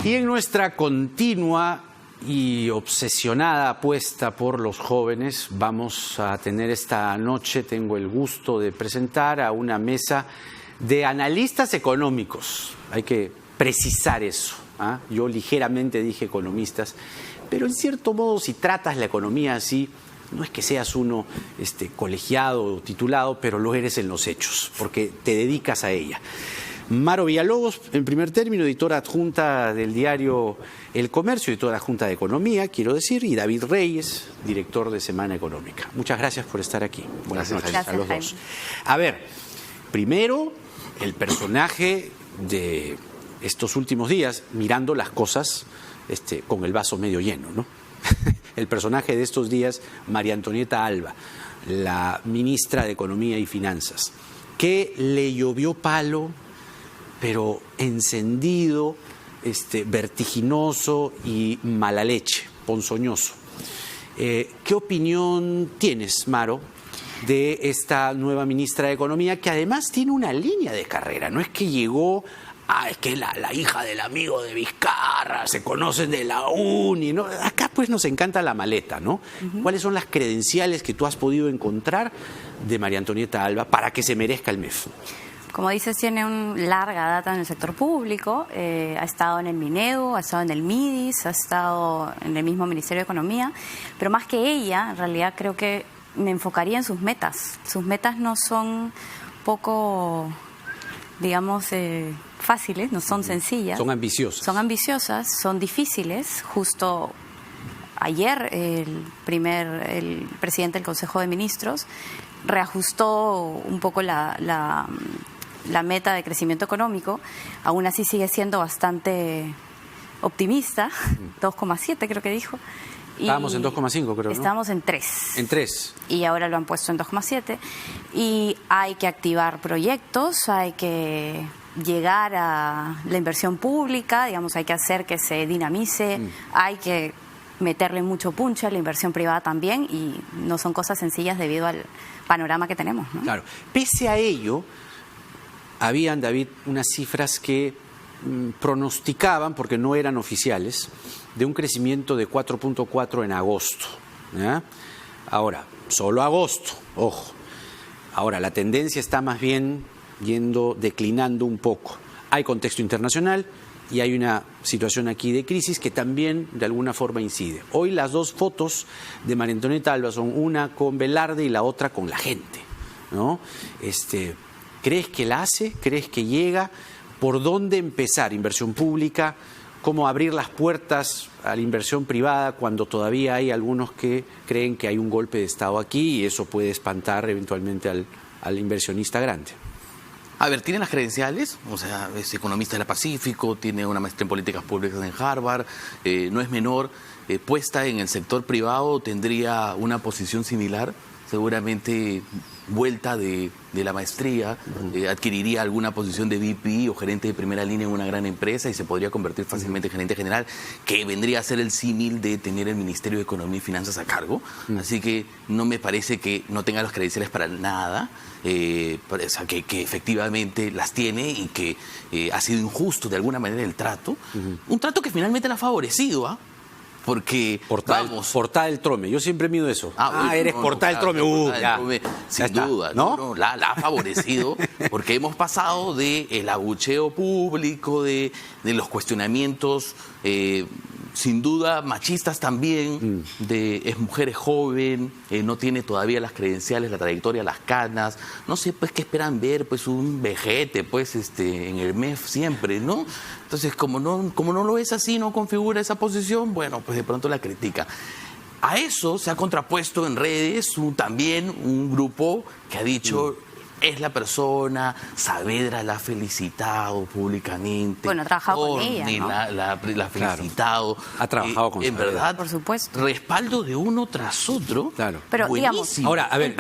Y en nuestra continua y obsesionada apuesta por los jóvenes, vamos a tener esta noche, tengo el gusto de presentar a una mesa de analistas económicos. Hay que precisar eso, ¿ah? Yo ligeramente dije economistas, pero en cierto modo si tratas la economía así, no es que seas uno colegiado o titulado, pero lo eres en los hechos, porque te dedicas a ella. Maro Villalobos, en primer término, editora adjunta del diario El Comercio, editora adjunta de Economía, quiero decir, y David Reyes, director de Semana Económica. Muchas gracias por estar aquí. Buenas noches a los dos. A ver, primero, el personaje de estos últimos días, mirando las cosas con el vaso medio lleno, ¿no? El personaje de estos días, María Antonieta Alba, la ministra de Economía y Finanzas, que le llovió palo, pero encendido, vertiginoso y mala leche, ponzoñoso. ¿Qué opinión tienes, Maro, de esta nueva ministra de Economía, que además tiene una línea de carrera? No es que llegó, es que la hija del amigo de Vizcarra, se conocen de la uni, ¿no? Acá pues nos encanta la maleta, ¿no? ¿Cuáles son las credenciales que tú has podido encontrar de María Antonieta Alba para que se merezca el MEF? Como dices, tiene una larga data en el sector público, ha estado en el Minedu, ha estado en el MIDIS, ha estado en el mismo Ministerio de Economía, pero más que ella, en realidad creo que me enfocaría en sus metas. Sus metas no son poco, digamos, fáciles, no son sencillas. Son ambiciosas. Son ambiciosas, son difíciles. Justo ayer el presidente del Consejo de Ministros reajustó un poco la meta de crecimiento económico. Aún así sigue siendo bastante optimista, 2,7 creo que dijo. Estábamos en 2,5 creo, ¿no? Estábamos en 3. En 3. Y ahora lo han puesto en 2,7. Y hay que activar proyectos, hay que llegar a la inversión pública, digamos, hay que hacer que se dinamice, hay que meterle mucho punche a la inversión privada también, y no son cosas sencillas debido al panorama que tenemos, ¿no? Claro. Pese a ello, habían, David, unas cifras que pronosticaban, porque no eran oficiales, de un crecimiento de 4.4 en agosto, ¿ya? Ahora, solo agosto, ojo. Ahora, la tendencia está más bien declinando un poco. Hay contexto internacional y hay una situación aquí de crisis que también de alguna forma incide. Hoy las dos fotos de María Antonieta Alba son una con Velarde y la otra con la gente, ¿no? ¿Crees que la hace? ¿Crees que llega? ¿Por dónde empezar? ¿Inversión pública? ¿Cómo abrir las puertas a la inversión privada cuando todavía hay algunos que creen que hay un golpe de Estado aquí y eso puede espantar eventualmente al inversionista grande? A ver, tiene las credenciales, o sea, es economista de la Pacífico, tiene una maestría en políticas públicas en Harvard, no es menor, puesta en el sector privado tendría una posición similar, seguramente vuelta de la maestría, adquiriría alguna posición de VP o gerente de primera línea en una gran empresa y se podría convertir fácilmente en gerente general, que vendría a ser el símil de tener el Ministerio de Economía y Finanzas a cargo. Así que no me parece que no tenga las credenciales para nada, o sea, que efectivamente las tiene y que ha sido injusto de alguna manera el trato. Un trato que finalmente la ha favorecido, ¿ah? Porque, Portada del Trome, yo siempre mido eso. Eres Portada del Trome, Trome, sin duda, ¿no? La ha favorecido porque hemos pasado del abucheo público, de los cuestionamientos, sin duda machistas también, es mujer joven, no tiene todavía las credenciales, la trayectoria, las canas, no sé pues qué esperan ver, pues un vejete pues en el MEF siempre, ¿no? Entonces como no lo es así, no configura esa posición, bueno, pues de pronto la critica. A eso se ha contrapuesto en redes también un grupo que ha dicho es la persona, Saavedra la ha felicitado públicamente. Bueno, ha trabajado con ella, ¿no? La ha felicitado. Claro. Ha trabajado con en Saavedra. verdad, por supuesto. Respaldo de uno tras otro. Claro. Pero buenísimo. digamos, ahora, a ver,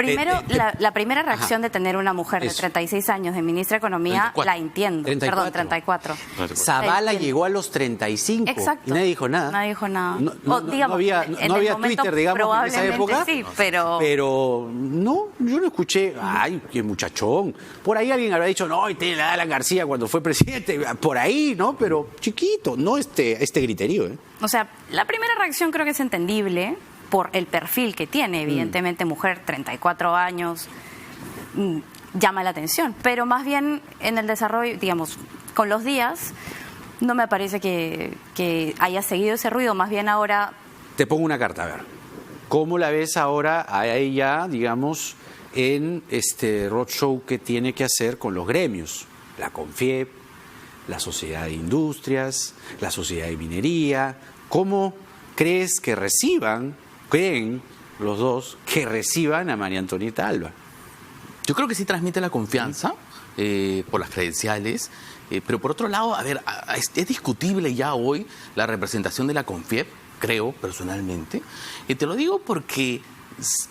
la primera reacción de tener una mujer de 36 años de ministra de Economía, 34. la entiendo. 34. Perdón, 34. Zavala llegó a los 30. Exacto. Y nadie dijo nada. Nadie dijo nada. No había momento, Twitter, digamos, en esa época. Sí, pero no, yo no escuché, ay, qué muchacho muchachón. Por ahí alguien habrá dicho, no, tiene la edad de Alan García cuando fue presidente. Por ahí, ¿no? Pero chiquito, no este griterío, ¿eh? O sea, la primera reacción creo que es entendible por el perfil que tiene. Evidentemente, mujer, 34 años, llama la atención. Pero más bien en el desarrollo, digamos, con los días, no me parece que haya seguido ese ruido. Más bien ahora... Te pongo una carta, a ver. ¿Cómo la ves ahora a ella, digamos, en este roadshow que tiene que hacer con los gremios? La CONFIEP, la Sociedad de Industrias, la Sociedad de Minería. ¿Cómo crees que creen los dos que reciban a María Antonieta Alba? Yo creo que sí transmite la confianza por las credenciales, pero por otro lado, a ver, es discutible ya hoy la representación de la CONFIEP, creo, personalmente. Y te lo digo porque,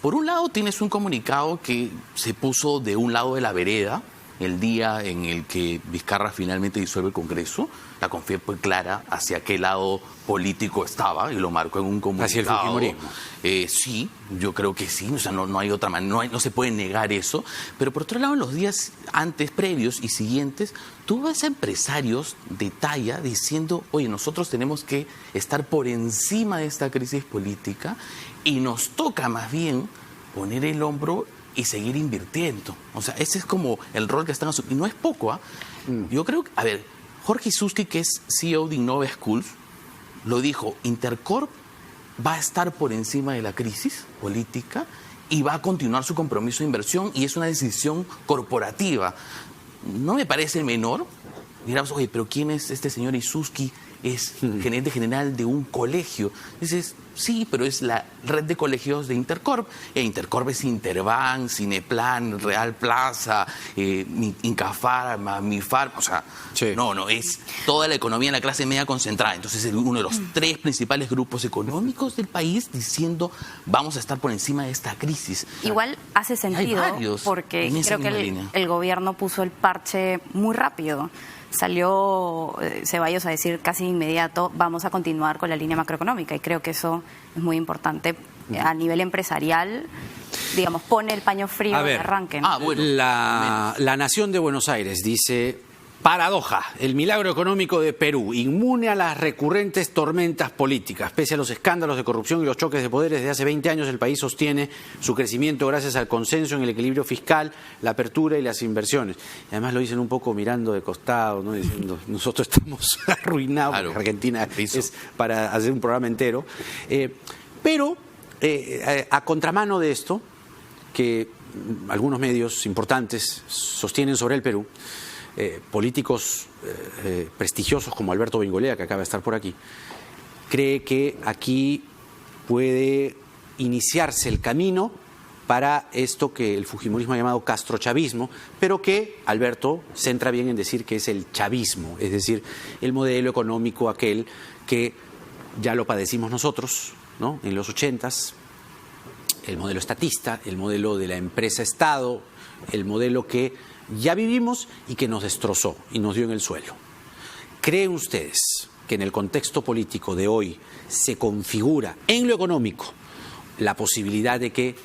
por un lado, tienes un comunicado que se puso de un lado de la vereda el día en el que Vizcarra finalmente disuelve el Congreso. La CONFIEP fue clara hacia qué lado político estaba y lo marcó en un comunicado. Hacia el fujimorismo. Sí, yo creo que sí, o sea, no hay otra manera, no se puede negar eso. Pero por otro lado, en los días antes, previos y siguientes, tú ves a empresarios de talla diciendo, oye, nosotros tenemos que estar por encima de esta crisis política y nos toca más bien poner el hombro y seguir invirtiendo. O sea, ese es como el rol que están asumiendo. Y no es poco, ¿ah? Yo creo que, a ver, Jorge Isusky, que es CEO de Innova Schools, lo dijo, Intercorp va a estar por encima de la crisis política y va a continuar su compromiso de inversión y es una decisión corporativa. No me parece menor. Dirás, oye, pero ¿quién es este señor Isusky? Es gerente general de un colegio. Dices, sí, pero es la red de colegios de Intercorp. Intercorp es Interbank, Cineplan, Real Plaza, Incafarma, Mifar. O sea, sí. No, es toda la economía en la clase media concentrada. Entonces es uno de los tres principales grupos económicos del país diciendo, vamos a estar por encima de esta crisis. Igual hace sentido porque creo que el gobierno puso el parche muy rápido. Salió Ceballos a decir casi inmediato, vamos a continuar con la línea macroeconómica, y creo que eso es muy importante a nivel empresarial, digamos, pone el paño frío de arranque, ¿no? Bueno, la Nación de Buenos Aires dice, paradoja, el milagro económico de Perú, inmune a las recurrentes tormentas políticas. Pese a los escándalos de corrupción y los choques de poderes de hace 20 años, el país sostiene su crecimiento gracias al consenso en el equilibrio fiscal, la apertura y las inversiones. Y además lo dicen un poco mirando de costado, ¿no? Diciendo, nosotros estamos arruinados, claro, porque Argentina es para hacer un programa entero. Pero a contramano de esto, que algunos medios importantes sostienen sobre el Perú, políticos prestigiosos como Alberto Bengolea, que acaba de estar por aquí, cree que aquí puede iniciarse el camino para esto que el fujimorismo ha llamado castrochavismo, pero que Alberto centra bien en decir que es el chavismo, es decir, el modelo económico aquel que ya lo padecimos nosotros, ¿no? En los 80s, el modelo estatista, el modelo de la empresa-estado, el modelo que ya vivimos y que nos destrozó y nos dio en el suelo. ¿Creen ustedes que en el contexto político de hoy se configura en lo económico la posibilidad de que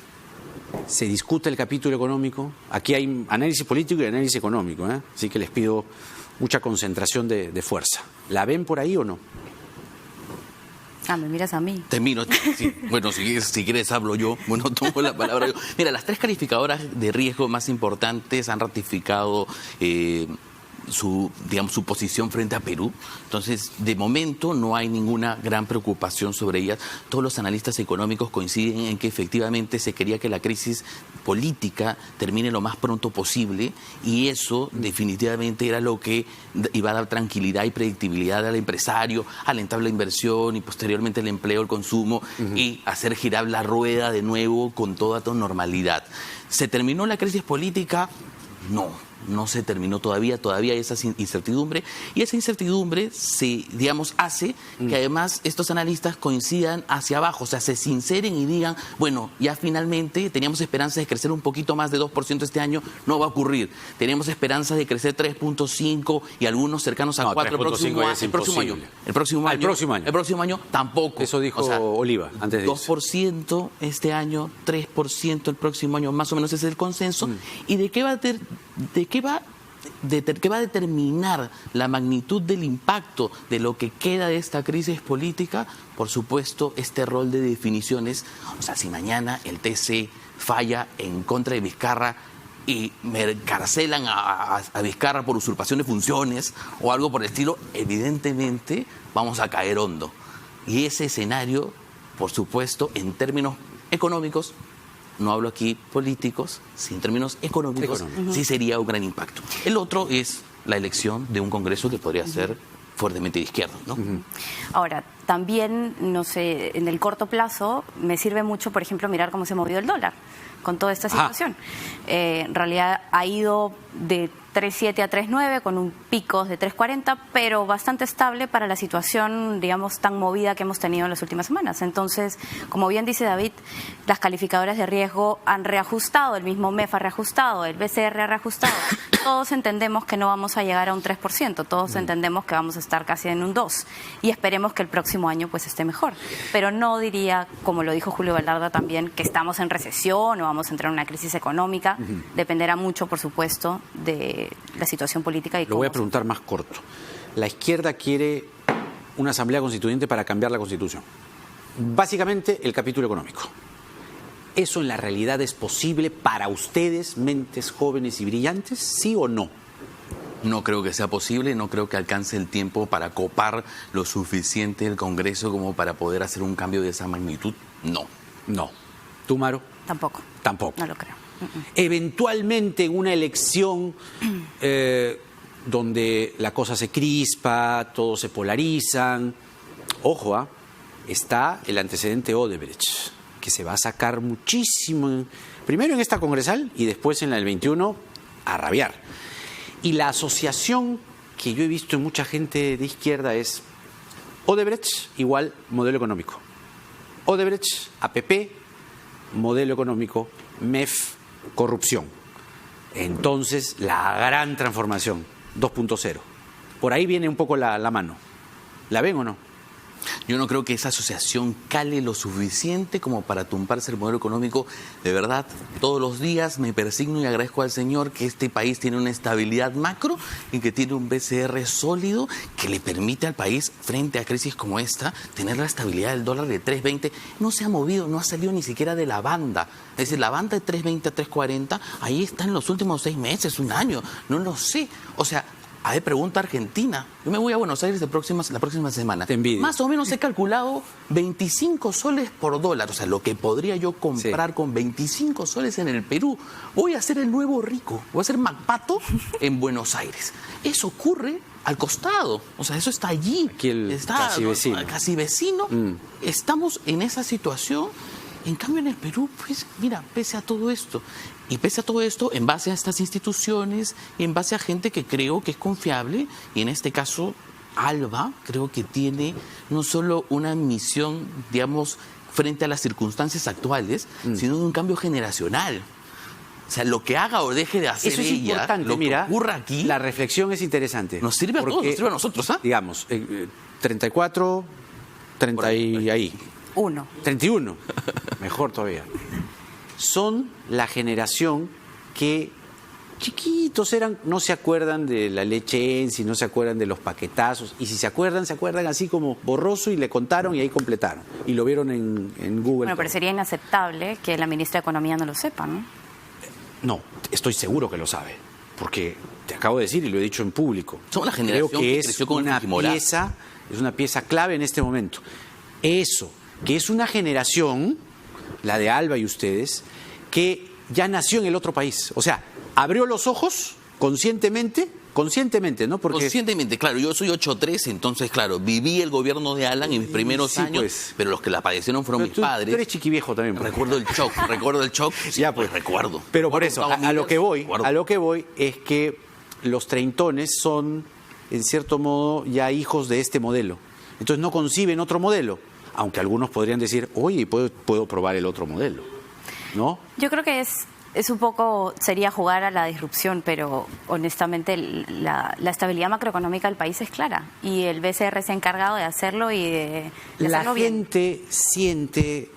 se discuta el capítulo económico? Aquí hay análisis político y análisis económico, ¿eh? Así que les pido mucha concentración de fuerza. ¿La ven por ahí o no? Me miras a mí. Termino. Sí. Bueno, si quieres hablo yo. Bueno, tomo la palabra yo. Mira, las tres calificadoras de riesgo más importantes han ratificado su posición frente a Perú. Entonces, de momento no hay ninguna gran preocupación sobre ellas. Todos los analistas económicos coinciden en que efectivamente se quería que la crisis política termine lo más pronto posible y eso definitivamente era lo que iba a dar tranquilidad y predictibilidad al empresario, alentar la inversión y posteriormente el empleo, el consumo y hacer girar la rueda de nuevo con toda normalidad. ¿Se terminó la crisis política? No. no se terminó todavía hay esa incertidumbre, y esa incertidumbre hace que además estos analistas coincidan hacia abajo, o sea, se sinceren y digan, bueno, ya finalmente teníamos esperanzas de crecer un poquito más de 2% este año, no va a ocurrir. Teníamos esperanzas de crecer 3.5 y algunos cercanos a 4 el próximo año tampoco. Eso dijo Oliva antes de 2% este año, 3% el próximo año, más o menos es el consenso. ¿Y de qué va a determinar la magnitud del impacto de lo que queda de esta crisis política? Por supuesto, este rol de definiciones. O sea, si mañana el TC falla en contra de Vizcarra y me encarcelan a Vizcarra por usurpación de funciones o algo por el estilo, evidentemente vamos a caer hondo. Y ese escenario, por supuesto, en términos económicos, no hablo aquí políticos, sino en términos económicos, sí sería un gran impacto. El otro es la elección de un Congreso que podría ser fuertemente de izquierda, ¿no? Ahora, también, no sé, en el corto plazo me sirve mucho, por ejemplo, mirar cómo se ha movido el dólar con toda esta situación. En realidad ha ido de 3.7 a 3.9 con un pico de 3.40, pero bastante estable para la situación, digamos, tan movida que hemos tenido en las últimas semanas. Entonces, como bien dice David, las calificadoras de riesgo han reajustado, el mismo MEF ha reajustado, el BCR ha reajustado. Todos entendemos que no vamos a llegar a un 3%, todos entendemos que vamos a estar casi en un 2%, y esperemos que el próximo año pues esté mejor. Pero no diría, como lo dijo Julio Velarde también, que estamos en recesión o vamos a entrar en una crisis económica. Dependerá mucho, por supuesto, de la situación política. Y lo voy a preguntar más corto. La izquierda quiere una asamblea constituyente para cambiar la Constitución. Básicamente el capítulo económico. ¿Eso en la realidad es posible para ustedes, mentes jóvenes y brillantes, sí o no? No creo que sea posible, no creo que alcance el tiempo para copar lo suficiente el Congreso como para poder hacer un cambio de esa magnitud. No. ¿Tú, Maro? Tampoco. No lo creo. Eventualmente en una elección donde la cosa se crispa, todos se polarizan. Ojo, está el antecedente Odebrecht, que se va a sacar muchísimo, primero en esta congresal y después en la del 21, a rabiar. Y la asociación que yo he visto en mucha gente de izquierda es Odebrecht igual modelo económico. Odebrecht, APP, modelo económico, MEF, corrupción. Entonces, la gran transformación, 2.0. Por ahí viene un poco la mano. ¿La ven o no? Yo no creo que esa asociación cale lo suficiente como para tumbarse el modelo económico. De verdad, todos los días me persigno y agradezco al Señor que este país tiene una estabilidad macro y que tiene un BCR sólido que le permite al país, frente a crisis como esta, tener la estabilidad del dólar de 3.20. No se ha movido, no ha salido ni siquiera de la banda. Es decir, la banda de 3.20 a 3.40, ahí está en los últimos 6 meses, un año, no lo sé. O sea, a ver, pregunta Argentina. Yo me voy a Buenos Aires la próxima semana. Te envidio. Más o menos he calculado 25 soles por dólar. O sea, lo que podría yo comprar con 25 soles en el Perú. Voy a ser el nuevo rico. Voy a ser MacPato en Buenos Aires. Eso ocurre al costado. O sea, eso está allí. Aquí está casi vecino. Estamos en esa situación. En cambio, en el Perú, pues, mira, pese a todo esto, en base a estas instituciones, y en base a gente que creo que es confiable, y en este caso, ALBA, creo que tiene no solo una misión, digamos, frente a las circunstancias actuales, sino de un cambio generacional. O sea, lo que haga o deje de hacer eso es ella, importante. lo Mira, que ocurra aquí... La reflexión es interesante. Nos sirve a todos, nos sirve a nosotros, ¿ah? Digamos, 34, 30 y ahí. 31, mejor todavía. Son la generación que chiquitos eran, no se acuerdan de la leche Ensi, no se acuerdan de los paquetazos, y si se acuerdan así como borroso y le contaron y ahí completaron. Y lo vieron en Google. Bueno, pero sería inaceptable que la ministra de Economía no lo sepa, ¿no? No, estoy seguro que lo sabe, porque te acabo de decir y lo he dicho en público. Somos la generación creo que creció con es una pieza clave en este momento. Eso, que es una generación, la de Alba y ustedes, que ya nació en el otro país. O sea, abrió los ojos conscientemente conscientemente, ¿no? Porque conscientemente, claro, yo soy 8-3, entonces, claro, viví el gobierno de Alan en mis primeros sí, años, pues. pero los que la padecieron fueron mis padres. Tú eres chiquiviejo también. Pues. Recuerdo el shock. Ya, pues. Recuerdo. Pero por eso, a lo que voy es que los treintones son, en cierto modo, ya hijos de este modelo. Entonces no conciben otro modelo, aunque algunos podrían decir, oye, puedo probar el otro modelo, ¿no? Yo creo que es un poco, sería jugar a la disrupción, pero honestamente la estabilidad macroeconómica del país es clara y el BCR se ha encargado de hacerlo y de ¿La hacerlo bien. gente siente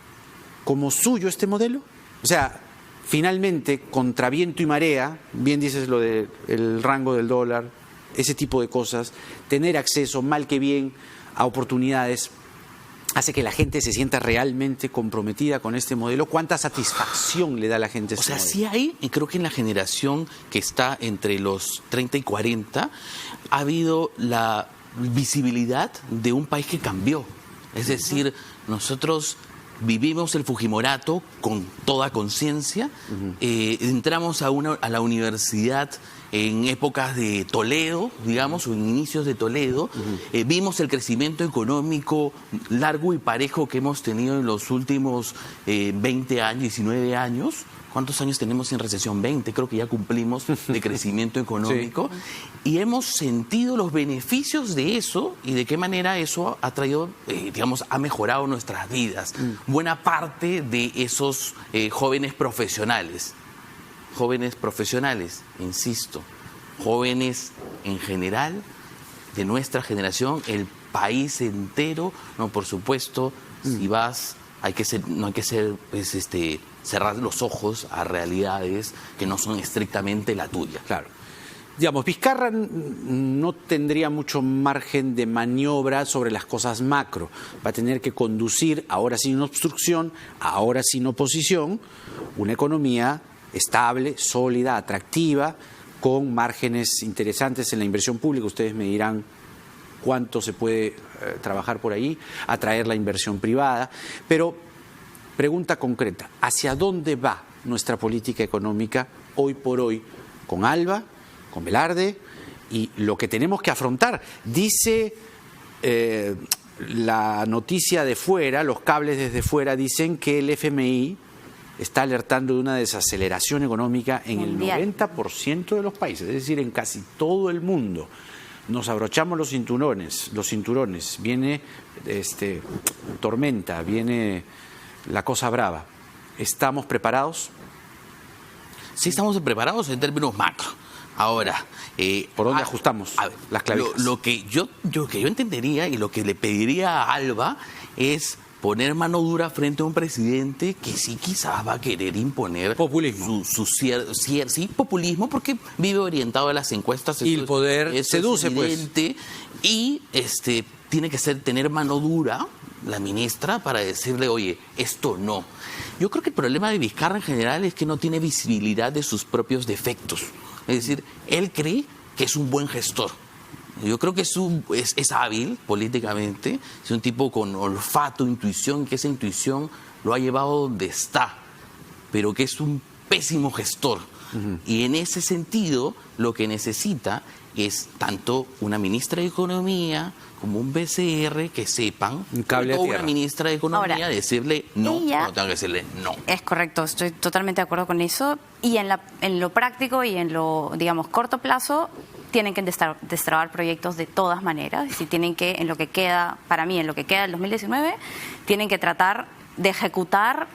como suyo este modelo? O sea, finalmente, contra viento y marea, bien dices lo del rango del dólar, ese tipo de cosas, tener acceso, mal que bien, a oportunidades, hace que la gente se sienta realmente comprometida con este modelo. ¿Cuánta satisfacción le da a la gente este modelo? Sí hay, y creo que en la generación que está entre los 30 y 40, ha habido la visibilidad de un país que cambió. Es decir, nosotros vivimos el Fujimorato con toda conciencia, entramos a la universidad en épocas de Toledo, digamos, o en inicios de Toledo, vimos el crecimiento económico largo y parejo que hemos tenido en los últimos 20 años, 19 años. ¿Cuántos años tenemos en recesión? 20, creo que ya cumplimos de crecimiento económico. Sí. Y hemos sentido los beneficios de eso y de qué manera eso ha traído, digamos, ha mejorado nuestras vidas. Buena parte de esos jóvenes profesionales, insisto, jóvenes en general, de nuestra generación, el país entero, no, por supuesto, si vas, no hay que ser, pues, cerrar los ojos a realidades que no son estrictamente la tuya. Claro. Digamos, Vizcarra no tendría mucho margen de maniobra sobre las cosas macro. Va a tener que conducir, ahora sin obstrucción, ahora sin oposición, una economía estable, sólida, atractiva, con márgenes interesantes en la inversión pública. Ustedes me dirán cuánto se puede trabajar por ahí, atraer la inversión privada. Pero, pregunta concreta, ¿hacia dónde va nuestra política económica hoy por hoy con Alba, con Velarde y lo que tenemos que afrontar? Dice la noticia de fuera, los cables desde fuera dicen que el FMI está alertando de una desaceleración económica en mundial. El 90% de los países, es decir, en casi todo el mundo. Nos abrochamos los cinturones, viene tormenta, viene la cosa brava. ¿Estamos preparados? Sí, estamos preparados en términos macro. Ahora, ¿por dónde ajustamos las clavijas? Lo que yo entendería y lo que le pediría a Alba es poner mano dura frente a un presidente que sí quizás va a querer imponer populismo. Sí, populismo, porque vive orientado a las encuestas. Y el poder seduce, pues. Y tiene que tener mano dura la ministra para decirle, oye, esto no. Yo creo que el problema de Vizcarra en general es que no tiene visibilidad de sus propios defectos. Es decir, él cree que es un buen gestor. Yo creo que es hábil políticamente, es un tipo con olfato, intuición, que esa intuición lo ha llevado donde está, pero que es un pésimo gestor. Y en ese sentido, lo que necesita es tanto una ministra de Economía como un BCR que sepan, una ministra de Economía, ahora, decirle no, no tengo que decirle no. Es correcto, estoy totalmente de acuerdo con eso. Y en lo práctico y en lo, digamos, corto plazo, tienen que destrabar proyectos de todas maneras. Y tienen que, en lo que queda del 2019, tienen que tratar de ejecutar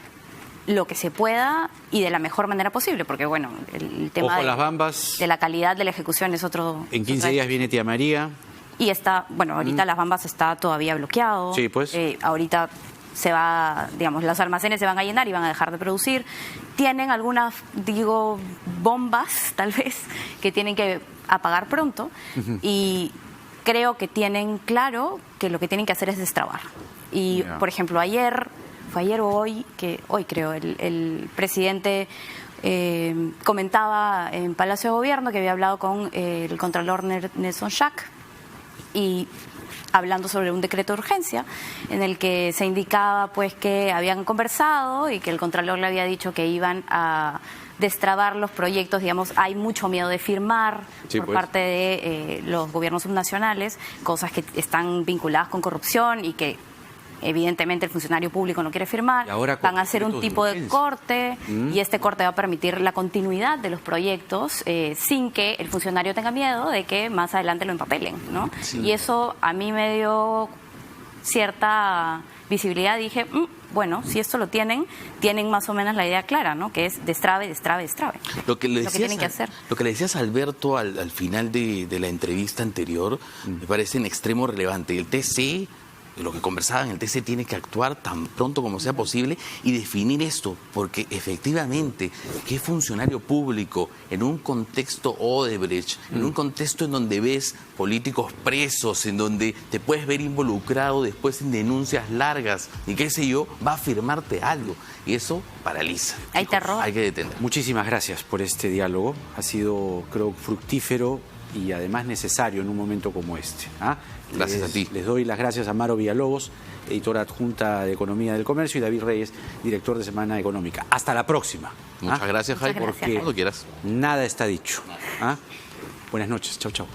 lo que se pueda y de la mejor manera posible, porque bueno, el tema las Bambas, de la calidad de la ejecución es otro. En 15 días viene Tía María. Y ahorita Las Bambas está todavía bloqueado. Sí, pues. Ahorita se va, digamos, los almacenes se van a llenar y van a dejar de producir. Tienen algunas, bombas, tal vez, que tienen que apagar pronto. Y creo que tienen claro que lo que tienen que hacer es destrabar. Y, por ejemplo, fue ayer o hoy, creo, el presidente comentaba en Palacio de Gobierno que había hablado con el contralor Nelson Schack y hablando sobre un decreto de urgencia en el que se indicaba pues que habían conversado y que el Contralor le había dicho que iban a destrabar los proyectos. Digamos, hay mucho miedo de firmar por parte de los gobiernos subnacionales, cosas que están vinculadas con corrupción y que evidentemente el funcionario público no quiere firmar. Van a hacer un tipo de corte y este corte va a permitir la continuidad de los proyectos sin que el funcionario tenga miedo de que más adelante lo empapelen, ¿no? Sí. Y eso a mí me dio cierta visibilidad. Dije, bueno, si esto lo tienen más o menos la idea clara, ¿no? Que es destrabe, destrabe, destrabe. Lo que le decías a Alberto al final de la entrevista anterior me parece en extremo relevante. El TC, lo que conversaban, el TC tiene que actuar tan pronto como sea posible y definir esto, porque efectivamente, ¿qué funcionario público en un contexto Odebrecht, en un contexto en donde ves políticos presos, en donde te puedes ver involucrado después en denuncias largas y qué sé yo, va a firmarte algo? Y eso paraliza. Hay terror. Hay que detener. Muchísimas gracias por este diálogo. Ha sido, creo, fructífero y además necesario en un momento como este. Gracias a ti. Les doy las gracias a Maro Villalobos, editora adjunta de Economía del Comercio, y David Reyes, director de Semana Económica. Hasta la próxima. Muchas gracias, Jai, porque cuando quieras. Nada está dicho. Buenas noches. Chau, chau.